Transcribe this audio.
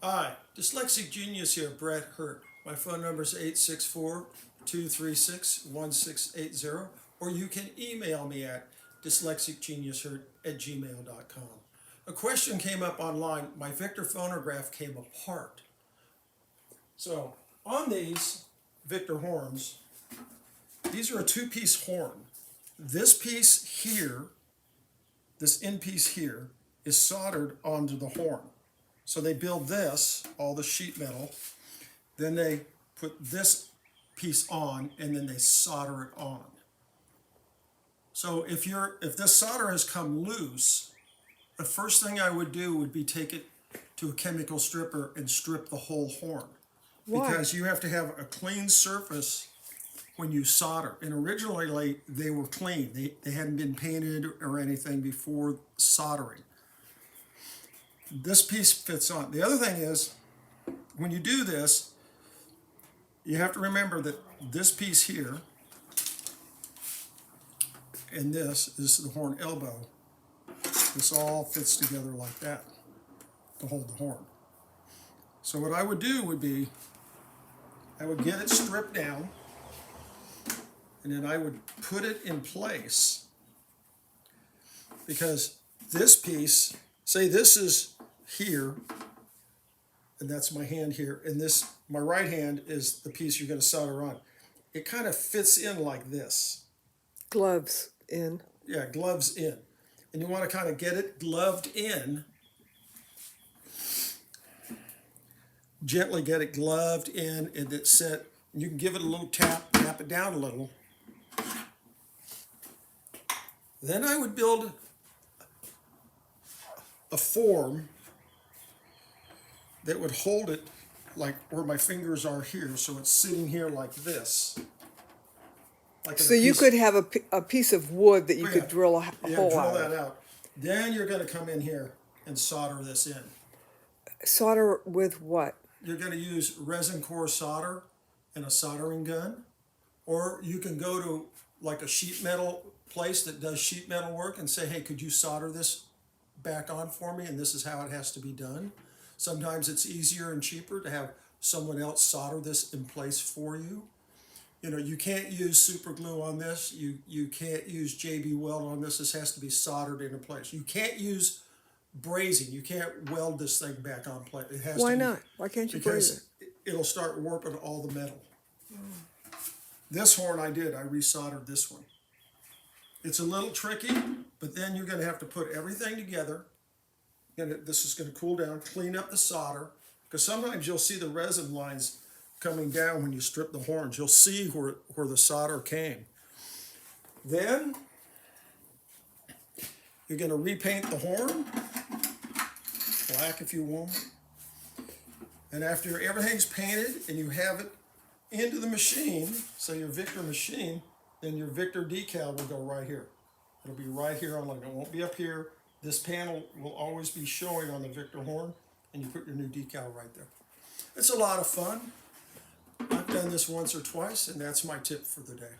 Hi, Dyslexic Genius here, Brett Hurt. My phone number is 864-236-1680, or you can email me at dyslexicgeniushurt@gmail.com. A question came up online. My Victor phonograph came apart. So on these Victor horns, these are a two-piece horn. This piece here, this end piece here, is soldered onto the horn. So they build this, all the sheet metal, then they put this piece on, and then they solder it on. So if this solder has come loose, the first thing I would do would be take it to a chemical stripper and strip the whole horn. Why? Because you have to have a clean surface when you solder. And originally they were clean. They hadn't been painted or anything before soldering. This piece fits on. The other thing is, when you do this, you have to remember that this piece here and this is the horn elbow. This all fits together like that to hold the horn. So what I would do would be, I would get it stripped down, and then I would put it in place, because this piece, say this is here, and that's my hand here, and this, my right hand is the piece you're going to solder on. It kind of fits in like this. Gloves in. Yeah, gloves in. And you want to kind of get it gloved in. Gently get it gloved in, and it's set. You can give it a little tap it down a little. Then I would build a form that would hold it like where my fingers are here, so it's sitting here like this. Like So you could have a piece of wood that you Yeah. could drill a hole drill out that of. out. Then you're going to come in here and solder this in. Solder with what? You're going to use resin core solder and a soldering gun, or you can go to like a sheet metal place that does sheet metal work and say, hey, could you solder this back on for me, and this is how it has to be done. Sometimes it's easier and cheaper to have someone else solder this in place for you. You know, you can't use super glue on this. You can't use JB Weld on this. This has to be soldered into place. You can't use brazing. You can't weld this thing back on place. It has Why to be, not? Why can't you braze it? because it'll start warping all the metal. This horn I resoldered this one. It's a little tricky, but then you're going to have to put everything together. And this is going to cool down, clean up the solder, because sometimes you'll see the resin lines coming down when you strip the horns. You'll see where the solder came. Then you're going to repaint the horn, black if you want. And after everything's painted and you have it into the machine, so your Victor machine, then your Victor decal will go right here. It'll be right here on line. It won't be up here. This panel will always be showing on the Victor horn, and you put your new decal right there. It's a lot of fun. I've done this once or twice, and that's my tip for the day.